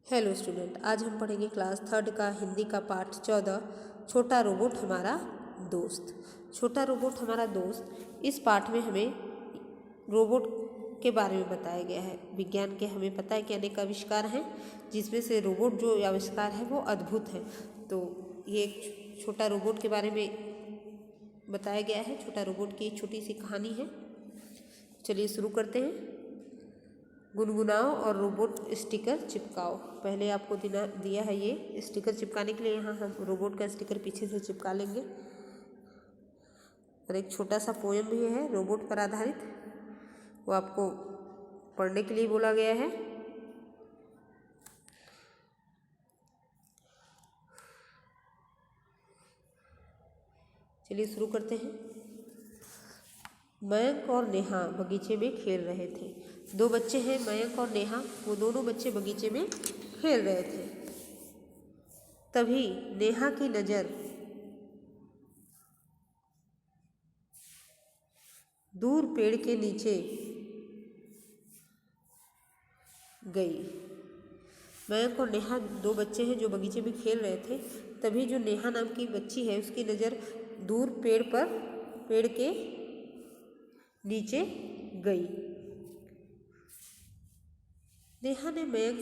Hello student, आज हम पढ़ेंगे क्लास थर्ड का हिंदी का पाठ 14 छोटा रोबोट हमारा दोस्त। छोटा रोबोट हमारा दोस्त, इस पाठ में हमें रोबोट के बारे में बताया गया है। विज्ञान के हमें पता है कि अनेक आविष्कार हैं, जिसमें से रोबोट जो आविष्कार है वो अद्भुत है। तो ये एक छोटा रोबोट के बारे में बताया गया है। छोटा रोबोट की एक छोटी सी कहानी है। चलिए शुरू करते हैं। गुनगुनाओ और रोबोट स्टिकर चिपकाओ। पहले आपको दिया है ये स्टिकर चिपकाने के लिए। यहाँ हम रोबोट का स्टिकर पीछे से चिपका लेंगे। और एक छोटा सा पोयम भी है रोबोट पर आधारित, वो आपको पढ़ने के लिए बोला गया है। चलिए शुरू करते हैं। मयंक और नेहा बगीचे में खेल रहे थे। दो बच्चे हैं, मयंक और नेहा, वो दोनों बच्चे बगीचे में खेल रहे थे। तभी नेहा की नज़र दूर पेड़ के नीचे गई। मयंक और नेहा दो बच्चे हैं जो बगीचे में खेल रहे थे। तभी जो नेहा नाम की बच्ची है, उसकी नज़र दूर पेड़ के नीचे गई। नेहा ने मयंक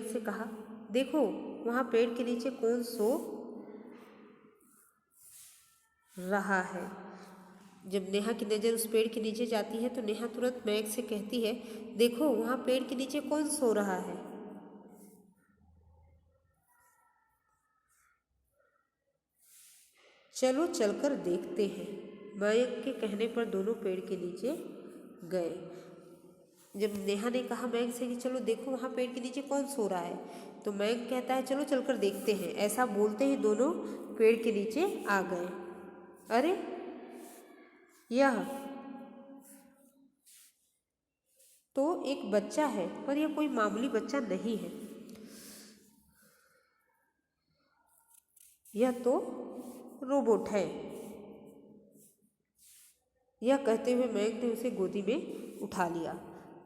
से कहा, देखो वहाँ पेड़ के नीचे कौन सो रहा है। जब नेहा की नज़र उस पेड़ के नीचे जाती है तो नेहा तुरंत मयंक से कहती है, देखो वहाँ पेड़ के नीचे कौन सो रहा है। चलो चलकर देखते हैं। मयंक के कहने पर दोनों पेड़ के नीचे गए। जब नेहा ने कहा मयंक से कि चलो देखो वहाँ पेड़ के नीचे कौन सो रहा है, तो मयंक कहता है चलो चलकर देखते हैं। ऐसा बोलते ही दोनों पेड़ के नीचे आ गए। अरे यह तो एक बच्चा है, पर यह कोई मामूली बच्चा नहीं है। यह तो रोबोट है। यह कहते हुए मयंक ने उसे गोदी में उठा लिया।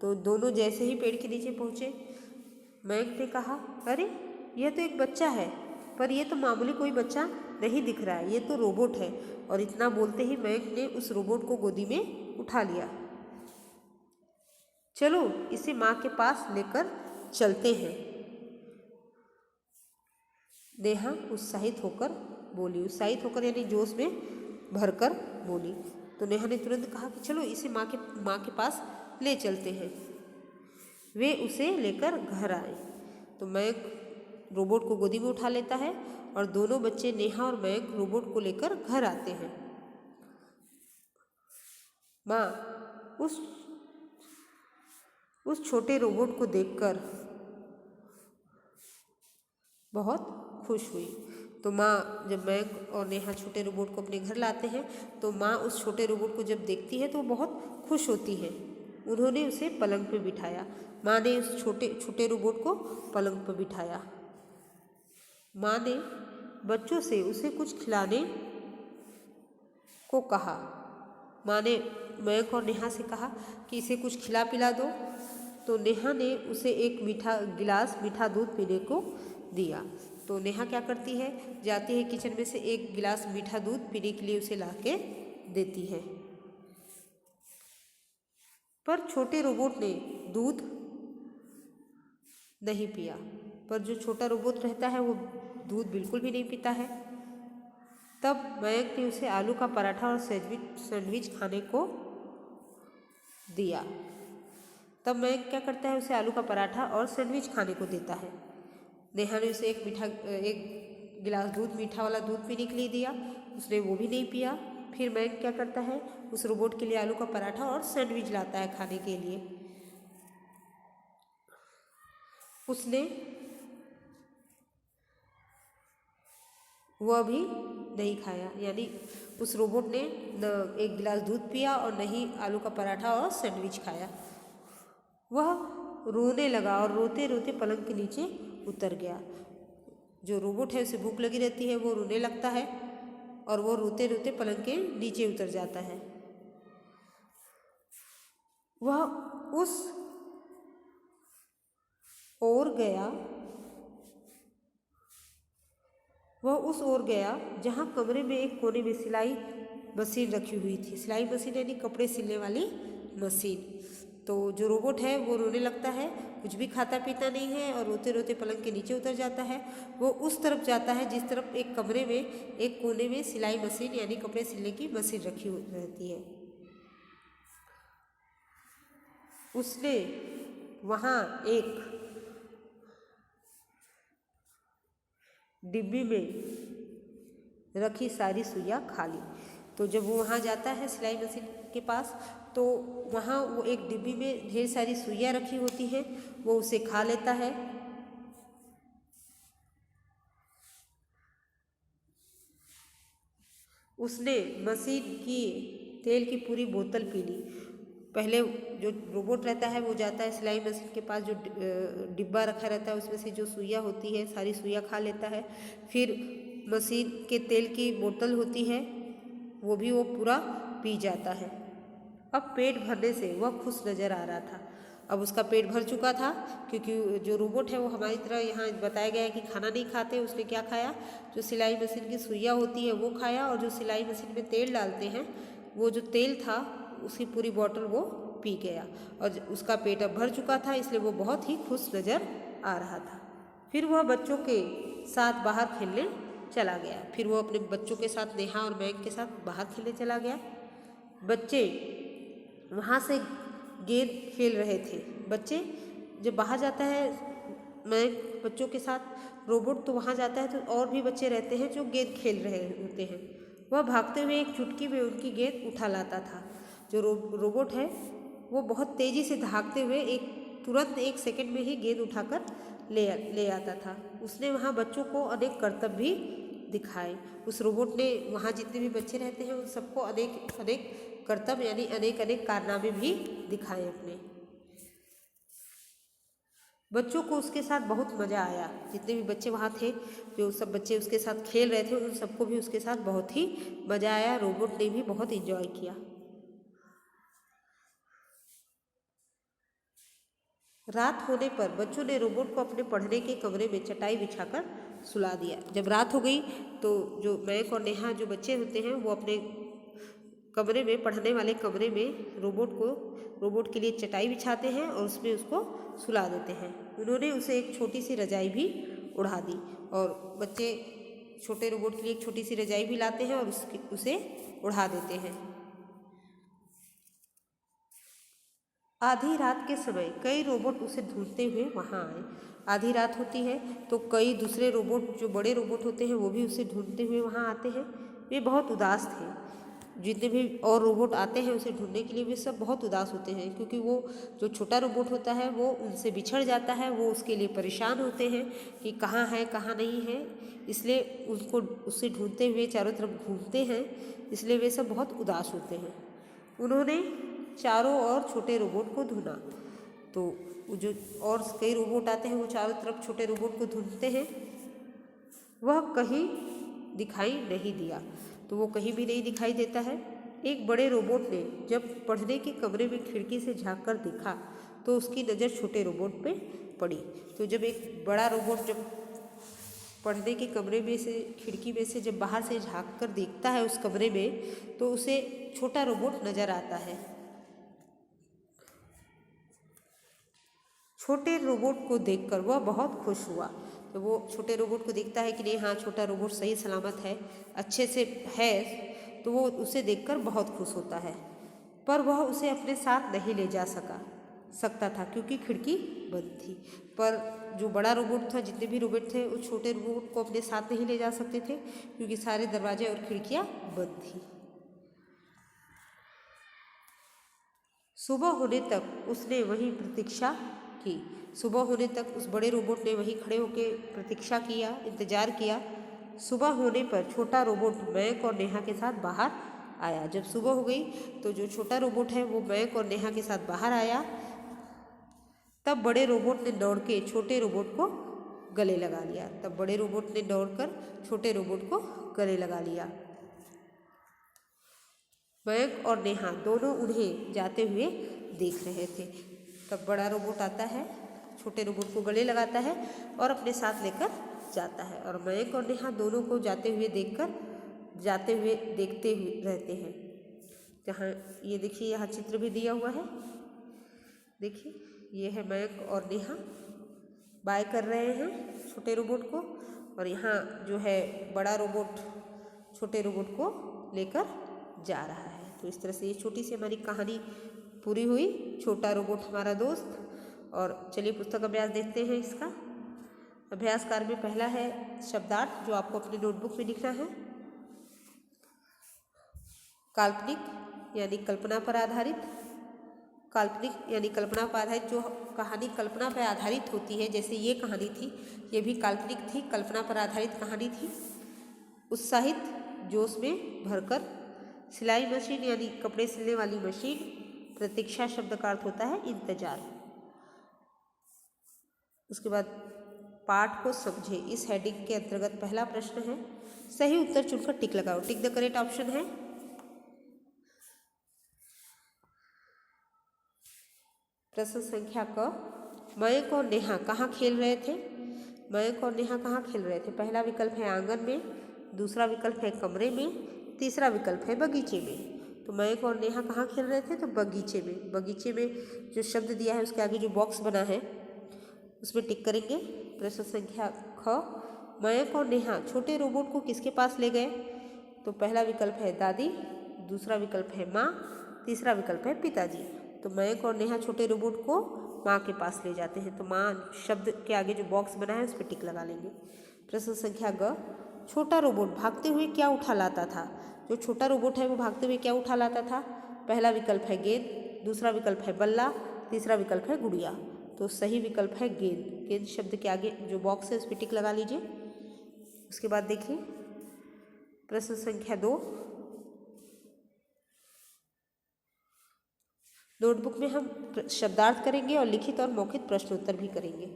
तो दोनों जैसे ही पेड़ के नीचे पहुँचे, मयंक ने कहा, अरे यह तो एक बच्चा है, पर यह तो मामूली कोई बच्चा नहीं दिख रहा है, ये तो रोबोट है। और इतना बोलते ही मयंक ने उस रोबोट को गोदी में उठा लिया। चलो इसे माँ के पास लेकर चलते हैं, नेहा उत्साहित होकर यानी जोश में भरकर बोली। तो नेहा ने तुरंत कहा कि चलो इसे माँ के पास ले चलते हैं। वे उसे लेकर घर आए। तो मयंक रोबोट को गोदी में उठा लेता है और दोनों बच्चे नेहा और मयंक रोबोट को लेकर घर आते हैं। माँ उस छोटे रोबोट को देखकर बहुत खुश हुई। तो माँ जब मयंक और नेहा छोटे रोबोट को अपने घर लाते हैं, तो माँ उस छोटे रोबोट को जब देखती है तो बहुत खुश होती है। उन्होंने उसे पलंग पर बिठाया। माँ ने उस छोटे रोबोट को पलंग पर बिठाया। माँ ने बच्चों से उसे कुछ खिलाने को कहा। माँ ने मयंक और नेहा से कहा कि इसे कुछ खिला पिला दो। तो नेहा ने उसे एक गिलास मीठा दूध पीने को दिया। तो नेहा क्या करती है, जाती है किचन में से एक गिलास मीठा दूध पीने के लिए उसे ला के देती है। पर छोटे रोबोट ने दूध नहीं पिया। पर जो छोटा रोबोट रहता है वो दूध बिल्कुल भी नहीं पीता है। तब मयंक ने उसे आलू का पराठा और सैंडविच खाने को दिया। तब मयंक क्या करता है, उसे आलू का पराठा और सैंडविच खाने को देता है। नेहा ने उसे एक गिलास दूध मीठा वाला दूध पीने के लिए दिया, उसने वो भी नहीं पिया। फिर मयंक क्या करता है, उस रोबोट के लिए आलू का पराठा और सैंडविच लाता है खाने के लिए। उसने वह भी नहीं खाया, यानी उस रोबोट ने न एक गिलास दूध पिया और न ही आलू का पराठा और सैंडविच खाया। वह रोने लगा और रोते रोते पलंग के नीचे उतर गया। जो रोबोट है उसे भूख लगी रहती है, वो रोने लगता है और वो रोते रोते पलंग के नीचे उतर जाता है। वह उस ओर गया, वह उस ओर गया जहाँ कमरे में एक कोने में सिलाई मशीन रखी हुई थी। सिलाई मशीन यानी कपड़े सिलने वाली मशीन। तो जो रोबोट है वो रोने लगता है, कुछ भी खाता पीता नहीं है और रोते रोते पलंग के नीचे उतर जाता है। वो उस तरफ जाता है जिस तरफ एक कमरे में एक कोने में सिलाई मशीन यानी कपड़े सिलने की मशीन रखी रहती है। उसने वहाँ एक डिब्बी में रखी सारी सुइयाँ खा ली। तो जब वो वहाँ जाता है सिलाई मशीन के पास, तो वहाँ वो एक डिब्बी में ढेर सारी सुइयाँ रखी होती हैं, वो उसे खा लेता है। उसने मशीन की तेल की पूरी बोतल पी ली। पहले जो रोबोट रहता है वो जाता है सिलाई मशीन के पास, जो डिब्बा रखा रहता है उसमें से जो सुइयाँ होती है सारी सुइयाँ खा लेता है। फिर मशीन के तेल की बोतल होती है वो भी वो पूरा पी जाता है। अब पेट भरने से वह खुश नज़र आ रहा था। अब उसका पेट भर चुका था, क्योंकि जो रोबोट है वो हमारी तरह यहाँ बताया गया है कि खाना नहीं खाते। उसने क्या खाया, जो सिलाई मशीन की सुइयाँ होती है वो खाया, और जो सिलाई मशीन में तेल डालते हैं वो जो तेल था उसकी पूरी बॉटल वो पी गया। और उसका पेट अब भर चुका था, इसलिए वो बहुत ही खुश नज़र आ रहा था। फिर वह बच्चों के साथ बाहर खेलने चला गया। फिर वो अपने बच्चों के साथ, नेहा और मैग के साथ बाहर खेलने चला गया। बच्चे वहाँ से गेंद खेल रहे थे। बच्चे जब बाहर जाता है मैग बच्चों के साथ रोबोट, तो वहाँ जाता है तो और भी बच्चे रहते हैं जो गेंद खेल रहे होते हैं। वह भागते हुए एक चुटकी में उनकी गेंद उठा लाता था। जो रोबोट है वो बहुत तेज़ी से भागते हुए तुरंत 1 सेकंड में ही गेंद उठाकर ले आता था। उसने वहाँ बच्चों को अनेक करतब भी दिखाए। उस रोबोट ने वहाँ जितने भी बच्चे रहते हैं उन सबको अनेक अनेक करतब यानी अनेक अनेक कारनामे भी दिखाए अपने। बच्चों को उसके साथ बहुत मज़ा आया। जितने भी बच्चे वहाँ थे, जो सब बच्चे उसके साथ खेल रहे थे, उन सबको भी उसके साथ बहुत ही मज़ा आया। रोबोट ने भी बहुत एंजॉय किया। रात होने पर बच्चों ने रोबोट को अपने पढ़ने के कमरे में चटाई बिछाकर सुला दिया। जब रात हो गई तो जो मैक और नेहा जो बच्चे होते हैं वो अपने कमरे में, पढ़ने वाले कमरे में रोबोट के लिए चटाई बिछाते हैं और उसमें उसको सुला देते हैं। उन्होंने उसे एक छोटी सी रजाई भी उड़ा दी, और बच्चे छोटे रोबोट के लिए एक छोटी सी रजाई भी लाते हैं और उसे उड़ा देते हैं। आधी रात के समय कई रोबोट उसे ढूंढते हुए वहाँ आए। आधी रात होती है तो कई दूसरे रोबोट, जो बड़े रोबोट होते हैं, वो भी उसे ढूंढते हुए वहाँ आते हैं। वे बहुत उदास थे। जितने भी और रोबोट आते हैं उसे ढूंढने के लिए, वे सब बहुत उदास होते हैं, क्योंकि वो जो छोटा रोबोट होता है वो उनसे बिछड़ जाता है। वो उसके लिए परेशान होते हैं कि कहाँ है कहाँ नहीं है, इसलिए उससे ढूंढते हुए चारों तरफ घूमते हैं, इसलिए वे सब बहुत उदास होते हैं। उन्होंने चारों ओर छोटे रोबोट को ढूंढा। तो जो और कई रोबोट आते हैं वो चारों तरफ छोटे रोबोट को ढूंढते हैं। वह कहीं दिखाई नहीं दिया, तो वो कहीं भी नहीं दिखाई देता है। एक बड़े रोबोट ने जब पढ़ने के कमरे में खिड़की से झाँक कर देखा तो उसकी नज़र छोटे रोबोट पे पड़ी। तो जब एक बड़ा रोबोट जब पढ़ने के कमरे में से, खिड़की में से जब बाहर से झाँक कर देखता है उस कमरे में, तो उसे छोटा रोबोट नज़र आता है। छोटे रोबोट को देखकर वह बहुत खुश हुआ। तो वो छोटे रोबोट को देखता है कि नहीं, हाँ, छोटा रोबोट सही सलामत है, अच्छे से है, तो वो उसे देखकर बहुत खुश होता है। पर वह उसे अपने साथ नहीं ले जा सकता था क्योंकि खिड़की बंद थी। पर जो बड़ा रोबोट था, जितने भी रोबोट थे, उस छोटे रोबोट को अपने साथ नहीं ले जा सकते थे क्योंकि सारे दरवाजे और खिड़कियाँ बंद थी। सुबह होने तक उसने वहीं प्रतीक्षा की। सुबह होने तक उस बड़े रोबोट ने वहीं खड़े होकर प्रतीक्षा किया, इंतजार किया। सुबह होने पर छोटा रोबोट मैक और नेहा के साथ बाहर आया। जब सुबह हो गई तो जो छोटा रोबोट है वो मैक और नेहा के साथ बाहर आया। तब बड़े रोबोट ने दौड़ के छोटे रोबोट को गले लगा लिया। तब बड़े रोबोट ने दौड़कर छोटे रोबोट को गले लगा लिया। मैक और नेहा दोनों उन्हें जाते हुए देख रहे थे। तब बड़ा रोबोट आता है छोटे रोबोट को गले लगाता है और अपने साथ लेकर जाता है। और मयंक और नेहा दोनों को जाते हुए देखते हुए रहते हैं। जहाँ ये देखिए यहाँ चित्र भी दिया हुआ है, देखिए ये है मयंक और नेहा बाय कर रहे हैं छोटे रोबोट को, और यहाँ जो है बड़ा रोबोट छोटे रोबोट को लेकर जा रहा है। तो इस तरह से ये छोटी सी हमारी कहानी पूरी हुई, छोटा रोबोट हमारा दोस्त। और चलिए पुस्तक अभ्यास देखते हैं इसका। अभ्यास कार्य में पहला है शब्दार्थ, जो आपको अपनी नोटबुक में लिखना है। काल्पनिक यानी कल्पना पर आधारित, काल्पनिक यानी कल्पना पर आधारित, जो कहानी कल्पना पर आधारित होती है, जैसे ये कहानी थी, ये भी काल्पनिक थी, कल्पना पर आधारित कहानी थी। उत्साहित, जोश में भरकर। सिलाई मशीन यानी कपड़े सिलने वाली मशीन। प्रतीक्षा शब्द का अर्थ होता है इंतजार। उसके बाद पाठ को समझे, इस हेडिंग के अंतर्गत पहला प्रश्न है, सही उत्तर चुनकर टिक लगाओ। टिक द करेक्ट ऑप्शन है। प्रश्न संख्या क, मयंक और नेहा कहाँ खेल रहे थे? मयंक और नेहा कहाँ खेल रहे थे? पहला विकल्प है आंगन में, दूसरा विकल्प है कमरे में, तीसरा विकल्प है बगीचे में। तो मयंक और नेहा कहाँ खेल रहे थे? तो बगीचे में। बगीचे में जो शब्द दिया है उसके आगे जो बॉक्स बना है उसमें टिक करेंगे। प्रश्न संख्या ख, मयंक और नेहा छोटे रोबोट को किसके पास ले गए? तो पहला विकल्प है दादी, दूसरा विकल्प है माँ, तीसरा विकल्प है पिताजी। तो मयंक और नेहा छोटे रोबोट को माँ के पास ले जाते हैं। तो माँ शब्द के आगे जो बॉक्स बना है उस पर टिक लगा लेंगे। प्रश्न संख्या ग, छोटा रोबोट भागते हुए क्या उठा लाता था? जो छोटा रोबोट है वो भागते हुए क्या उठा लाता था? पहला विकल्प है गेंद, दूसरा विकल्प है बल्ला, तीसरा विकल्प है गुड़िया। तो सही विकल्प है गेंद। गेंद शब्द के आगे जो बॉक्स है उस पर टिक लगा लीजिए। उसके बाद देखिए प्रश्न संख्या 2, नोटबुक में हम शब्दार्थ करेंगे और लिखित और मौखिक प्रश्नोत्तर भी करेंगे।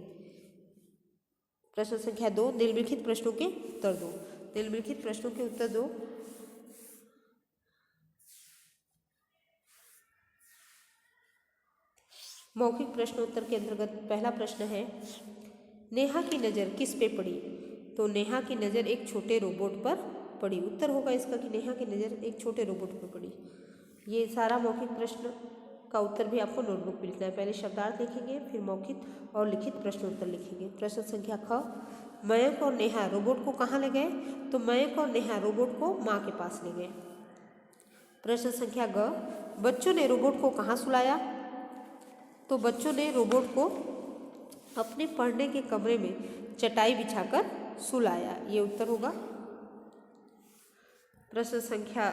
प्रश्न संख्या 2, निम्नलिखित प्रश्नों के उत्तर दो। निम्नलिखित प्रश्नों के उत्तर दो। मौखिक प्रश्नोत्तर के अंतर्गत पहला प्रश्न है, नेहा की नज़र किस पे पड़ी? तो नेहा की नज़र एक छोटे रोबोट पर पड़ी। उत्तर होगा इसका कि नेहा की नज़र एक छोटे रोबोट पर पड़ी। ये सारा मौखिक प्रश्न का उत्तर भी आपको नोटबुक में लिखना है। पहले शब्दार्थ लिखेंगे, फिर मौखिक और लिखित प्रश्नोत्तर लिखेंगे। प्रश्न संख्या ख, मयंक और नेहा रोबोट को कहाँ ले गए? तो मयंक और नेहा रोबोट को माँ के पास ले गए। प्रश्न संख्या ग, बच्चों ने रोबोट को कहाँ सुलाया? तो बच्चों ने रोबोट को अपने पढ़ने के कमरे में चटाई बिछाकर सुलाया। ये उत्तर होगा। प्रश्न संख्या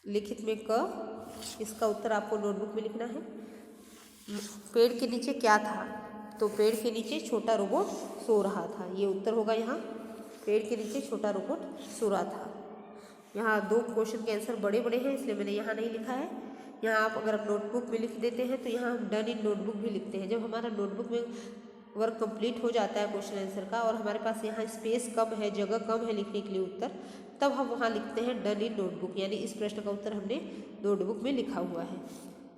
लिखित में क, इसका उत्तर आपको नोटबुक में लिखना है। पेड़ के नीचे क्या था? तो पेड़ के नीचे छोटा रोबोट सो रहा था। ये उत्तर होगा यहाँ। पेड़ के नीचे छोटा रोबोट सो रहा था। यहाँ 2 क्वेश्चन के आंसर बड़े बड़े हैं इसलिए मैंने यहाँ नहीं लिखा है। यहाँ आप अगर नोटबुक में लिख देते हैं तो यहाँ हम डन इन नोटबुक भी लिखते हैं। जब हमारा नोटबुक में वर्क कंप्लीट हो जाता है क्वेश्चन आंसर का और हमारे पास यहाँ स्पेस कम है, जगह कम है लिखने के लिए उत्तर, तब हम वहाँ लिखते हैं डन इन नोटबुक, यानी इस प्रश्न का उत्तर हमने नोटबुक में लिखा हुआ है।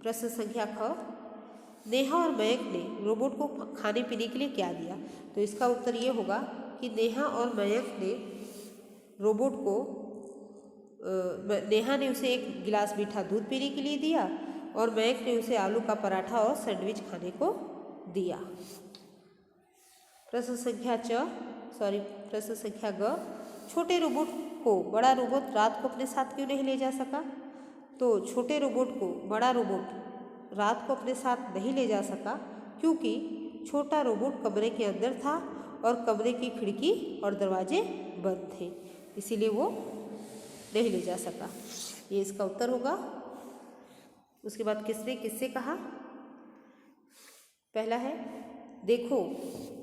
प्रश्न संख्या ख, नेहा और मयंक ने रोबोट को खाने पीने के लिए क्या दिया? तो इसका उत्तर ये होगा कि नेहा और मयंक ने रोबोट को नेहा ने उसे 1 गिलास मीठा दूध पीने के लिए दिया और मयंक ने उसे आलू का पराठा और सैंडविच खाने को दिया। प्रश्न संख्या ग, छोटे रोबोट को बड़ा रोबोट रात को अपने साथ क्यों नहीं ले जा सका? तो छोटे रोबोट को बड़ा रोबोट रात को अपने साथ नहीं ले जा सका क्योंकि छोटा रोबोट कमरे के अंदर था और कमरे की खिड़की और दरवाजे बंद थे, इसीलिए वो नहीं ले जा सका। ये इसका उत्तर होगा। उसके बाद किसने किससे कहा? पहला है, देखो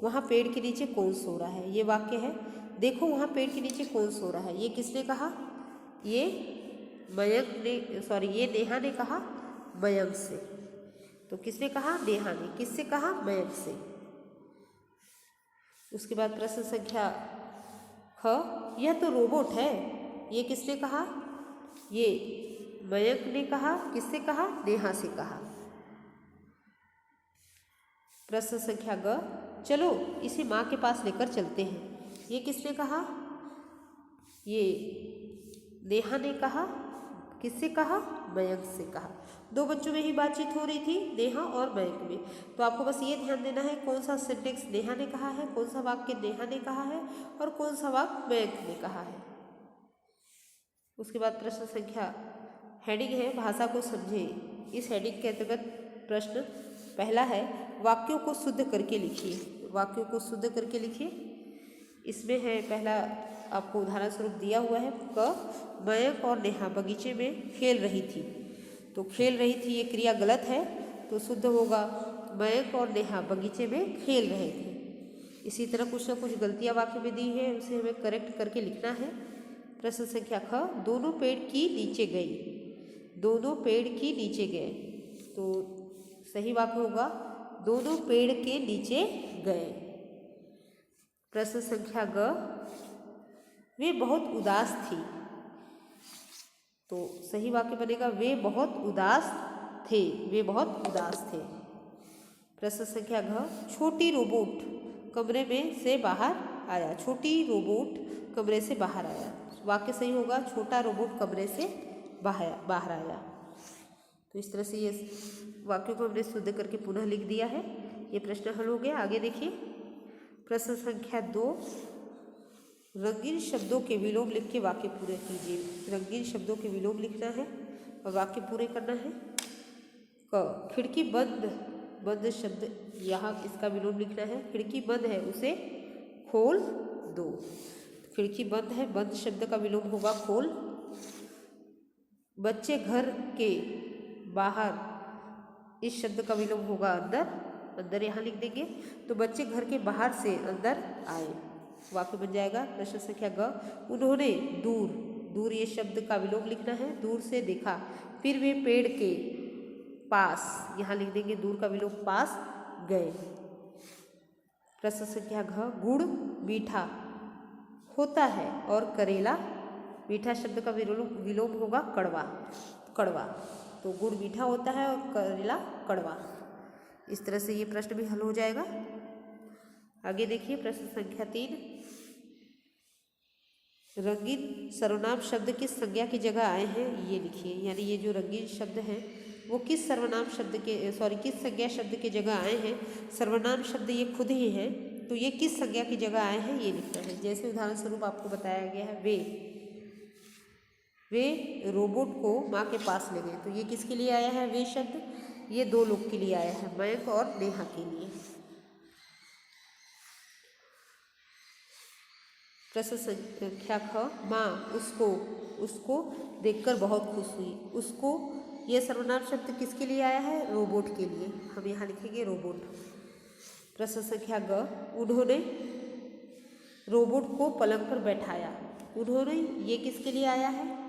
वहाँ पेड़ के नीचे कौन सो रहा है। ये वाक्य है, देखो वहाँ पेड़ के नीचे कौन सो रहा है। ये किसने कहा? ये नेहा ने कहा मयंक से। तो किसने कहा? नेहा ने। किससे कहा? मयंक से। उसके बाद प्रश्न संख्या ख, यह तो रोबोट है। ये किसने कहा? ये मयंक ने कहा, किससे कहा? नेहा से कहा। प्रश्न संख्या ग, चलो इसे माँ के पास लेकर चलते हैं। ये किसने कहा? ये नेहा ने कहा। किससे कहा? मयंक से कहा। दो बच्चों में ही बातचीत हो रही थी, नेहा और मयंक में। तो आपको बस ये ध्यान देना है कौन सा सेंटेंस नेहा ने कहा है, कौन सा वाक्य नेहा ने कहा है और कौन सा वाक्य मयंक ने कहा है। उसके बाद प्रश्न संख्या हेडिंग है भाषा को समझे। इस हेडिंग के अंतर्गत प्रश्न पहला है वाक्यों को शुद्ध करके लिखिए। वाक्यों को शुद्ध करके लिखिए। इसमें है पहला, आपको उदाहरण स्वरूप दिया हुआ है क, मयंक और नेहा बगीचे में खेल रही थी। तो खेल रही थी ये क्रिया गलत है, तो शुद्ध होगा मयंक और नेहा बगीचे में खेल रहे थे। इसी तरह कुछ ना कुछ गलतियाँ वाक्य में दी है, उसे हमें करेक्ट करके लिखना है। प्रश्न संख्या ख, दोनों पेड़ की नीचे गई। दोनों पेड़ की नीचे गए, तो सही वाक्य होगा दोनों पेड़ के नीचे गए। प्रश्न संख्या ग, वे बहुत उदास थी। तो सही वाक्य बनेगा वे बहुत उदास थे। वे बहुत उदास थे। प्रश्न संख्या घ, छोटी रोबोट कमरे में से बाहर आया। छोटी रोबोट कमरे से बाहर आया। वाक्य सही होगा छोटा रोबोट कमरे से बाहर आया। तो इस तरह से ये वाक्यों को हमने शुद्ध करके पुनः लिख दिया है। ये प्रश्न हल हो गया। आगे देखिए प्रश्न संख्या 2, रंगीन शब्दों के विलोम लिख के वाक्य पूरे कीजिए। रंगीन शब्दों के विलोम लिखना है और वाक्य पूरे करना है। क, खिड़की बंद। बंद शब्द यहाँ इसका विलोम लिखना है। खिड़की बंद है उसे खोल दो। खिड़की बंद है, बंद शब्द का विलोम होगा खोल। बच्चे घर के बाहर, इस शब्द का विलोम होगा अंदर। अंदर यहाँ लिख देंगे। तो बच्चे घर के बाहर से अंदर आए, वाक्य बन जाएगा। प्रश्न संख्या ग, उन्होंने दूर। दूर ये शब्द का विलोम लिखना है। दूर से देखा, फिर वे पेड़ के पास, यहाँ लिख देंगे दूर का विलोम पास गए। प्रश्न संख्या घ, गुड़ मीठा होता है और करेला, मीठा शब्द का विलोम होगा कड़वा। कड़वा, तो गुड़ मीठा होता है और करेला कड़वा। इस तरह से ये प्रश्न भी हल हो जाएगा। आगे देखिए प्रश्न संख्या 3, रंगीन सर्वनाम शब्द किस संज्ञा की जगह आए हैं ये लिखिए। यानी ये जो रंगीन शब्द हैं वो किस सर्वनाम शब्द के किस संज्ञा शब्द की जगह आए हैं। सर्वनाम शब्द ये खुद ही हैं, तो ये किस संज्ञा की जगह आए हैं ये लिखना है। जैसे उदाहरण स्वरूप आपको बताया गया है वे रोबोट को माँ के पास ले गए। तो ये किसके लिए आया है वे शब्द? ये दो लोग के लिए आया है, मयंक और नेहा के लिए। प्रश्न संख्या ख, माँ उसको देखकर बहुत खुश हुई। उसको, यह सर्वनाम शब्द किसके लिए आया है? रोबोट के लिए। हम यहाँ लिखेंगे रोबोट। प्रश्न संख्या ग, उन्होंने रोबोट को पलंग पर बैठाया। उन्होंने, ये किसके लिए आया है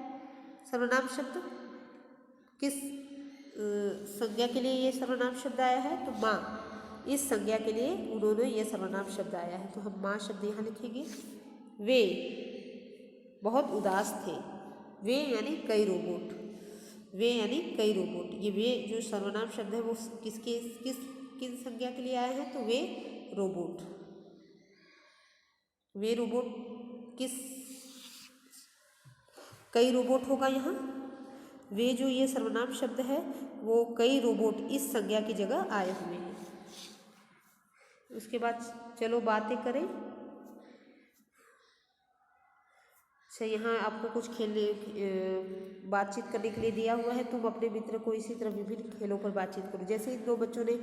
सर्वनाम शब्द? किस संज्ञा के लिए ये सर्वनाम शब्द आया है? तो माँ, इस संज्ञा के लिए उन्होंने ये सर्वनाम शब्द आया है। तो हम माँ शब्द यहाँ लिखेंगे। वे बहुत उदास थे। वे यानी कई रोबोट। वे यानी कई रोबोट। ये वे जो सर्वनाम शब्द है वो किस संज्ञा के लिए आया है? तो वे रोबोट। वे रोबोट किस, कई रोबोट होगा यहाँ। वे जो ये सर्वनाम शब्द है वो कई रोबोट इस संज्ञा की जगह आए हुए हैं। उसके बाद चलो बातें करें। अच्छा, यहाँ आपको कुछ बातचीत करने के लिए दिया हुआ है। तुम अपने मित्र को इसी तरह विभिन्न खेलों पर बातचीत करो। जैसे इन दो बच्चों ने,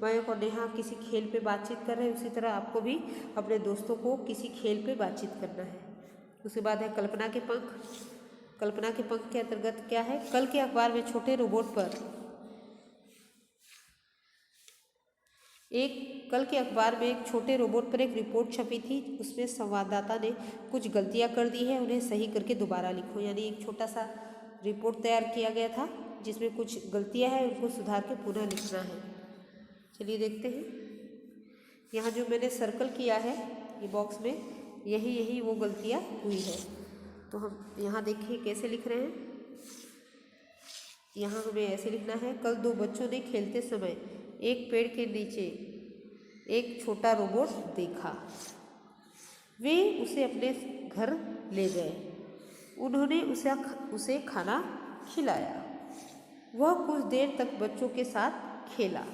मयंक और नेहा, किसी खेल पे बातचीत कर रहे हैं, उसी तरह आपको भी अपने दोस्तों को किसी खेल पे बातचीत करना है। उसके बाद है कल्पना के पंख। कल्पना के पंख के अंतर्गत क्या है? कल के अखबार में छोटे रोबोट पर कल के अखबार में एक छोटे रोबोट पर एक रिपोर्ट छपी थी। उसमें संवाददाता ने कुछ गलतियां कर दी है, उन्हें सही करके दोबारा लिखो। यानी एक छोटा सा रिपोर्ट तैयार किया गया था जिसमें कुछ गलतियां हैं, उनको सुधार के पुनः लिखना है। चलिए देखते हैं। यहाँ जो मैंने सर्कल किया है ये बॉक्स में, यही वो गलतियाँ हुई है। तो हम यहाँ देखिए कैसे लिख रहे हैं। यहाँ हमें ऐसे लिखना है, कल दो बच्चों ने खेलते समय एक पेड़ के नीचे एक छोटा रोबोट देखा। वे उसे अपने घर ले गए। उन्होंने उसे खाना खिलाया। वह कुछ देर तक बच्चों के साथ खेला।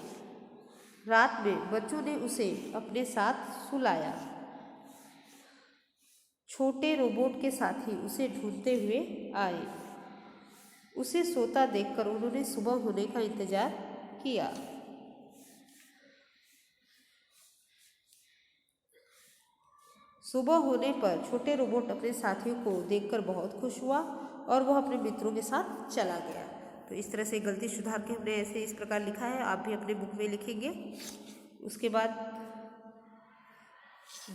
रात में बच्चों ने उसे अपने साथ सुलाया। छोटे रोबोट के साथी उसे ढूंढते हुए आए। उसे सोता देखकर उन्होंने सुबह होने का इंतजार किया। सुबह होने पर छोटे रोबोट अपने साथियों को देखकर बहुत खुश हुआ और वह अपने मित्रों के साथ चला गया। तो इस तरह से गलती सुधार के हमने ऐसे इस प्रकार लिखा है, आप भी अपने बुक में लिखेंगे। उसके बाद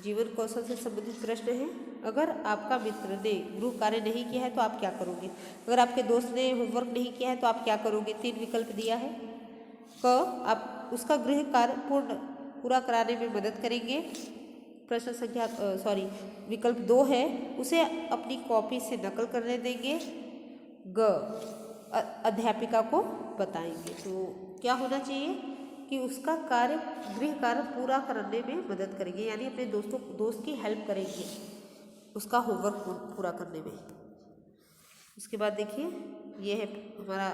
जीवन कौशल से संबंधित प्रश्न है, अगर आपका मित्र ने गृह कार्य नहीं किया है तो आप क्या करोगे। अगर आपके दोस्त ने होमवर्क नहीं किया है तो आप क्या करोगे। 3 विकल्प दिया है। क, आप उसका गृह कार्य पूरा कराने में मदद करेंगे। प्रश्न संख्या विकल्प 2 है, उसे अपनी कॉपी से नकल करने देंगे। ग, अध्यापिका को बताएंगे। तो क्या होना चाहिए कि उसका गृह कार्य पूरा करने में मदद करेंगे, यानी अपने दोस्त की हेल्प करेंगे उसका होमवर्क पूरा करने में। उसके बाद देखिए, ये है हमारा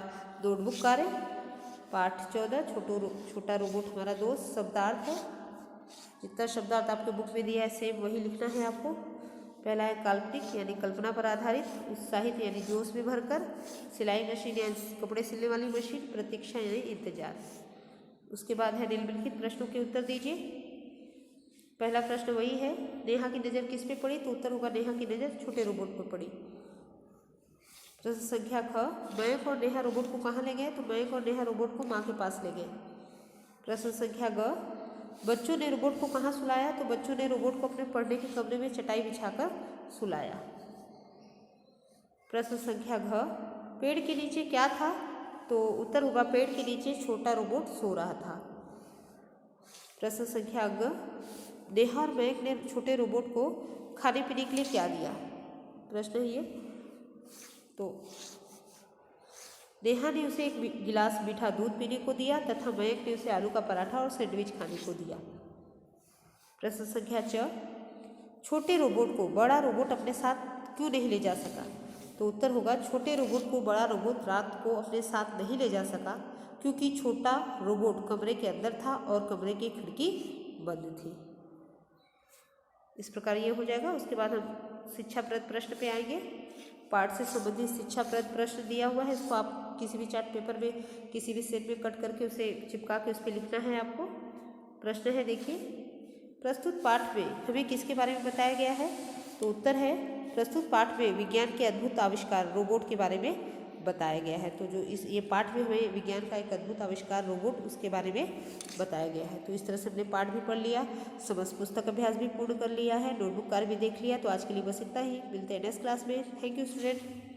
नोटबुक कार्य पाठ 14, छोटा रोबोट हमारा दोस्त। शब्दार्थ है, जितना शब्दार्थ आपके बुक में दिया है सेम वही लिखना है आपको। पहला है काल्पनिक यानी कल्पना पर आधारित, उत्साहित यानी जोश में भरकर, सिलाई मशीन यानी कपड़े सिलने वाली मशीन, प्रतीक्षा यानी इंतजार। उसके बाद है निम्नलिखित प्रश्नों के उत्तर दीजिए। पहला प्रश्न वही है, नेहा की नज़र किस पे पड़ी, तो उत्तर होगा नेहा की नज़र छोटे रोबोट पर पड़ी। प्रश्न संख्या ख, मयंक और नेहा रोबोट को कहाँ ले गए, तो मयंक और नेहा रोबोट को माँ के पास ले गए। प्रश्न संख्या ग, बच्चों ने रोबोट को कहाँ सुलाया, तो बच्चों ने रोबोट को अपने पढ़ने के कमरे में चटाई बिछाकर सुलाया। प्रश्न संख्या घ, पेड़ के नीचे क्या था, तो उत्तर होगा पेड़ के नीचे छोटा रोबोट सो रहा था। प्रश्न संख्या ग, नेहा और मयंक ने छोटे रोबोट को खाने पीने के लिए क्या दिया। प्रश्न है ये, तो नेहा ने उसे एक गिलास मीठा दूध पीने को दिया तथा मयंक ने उसे आलू का पराठा और सैंडविच खाने को दिया। प्रश्न संख्या च, छोटे रोबोट को बड़ा रोबोट अपने साथ क्यों नहीं ले जा सका, तो उत्तर होगा छोटे रोबोट को बड़ा रोबोट रात को अपने साथ नहीं ले जा सका क्योंकि छोटा रोबोट कमरे के अंदर था और कमरे की खिड़की बंद थी। इस प्रकार ये हो जाएगा। उसके बाद हम शिक्षाप्रद प्रश्न पे आएंगे। पाठ से संबंधित शिक्षाप्रद प्रश्न दिया हुआ है, इसको आप किसी भी चार्ट पेपर में किसी भी सेट में कट करके उसे चिपका के उस पर लिखना है आपको। प्रश्न है देखिए, प्रस्तुत पाठ में हमें किसके बारे में बताया गया है, तो उत्तर है प्रस्तुत पाठ में विज्ञान के अद्भुत आविष्कार रोबोट के बारे में बताया गया है। तो जो ये पाठ में हमें विज्ञान का एक अद्भुत आविष्कार रोबोट उसके बारे में बताया गया है। तो इस तरह से हमने पाठ भी पढ़ लिया, समस्त पुस्तक अभ्यास भी पूर्ण कर लिया है, नोटबुक कार्य भी देख लिया। तो आज के लिए बस इतना ही, मिलते हैं नेक्स्ट क्लास में। Thank you student.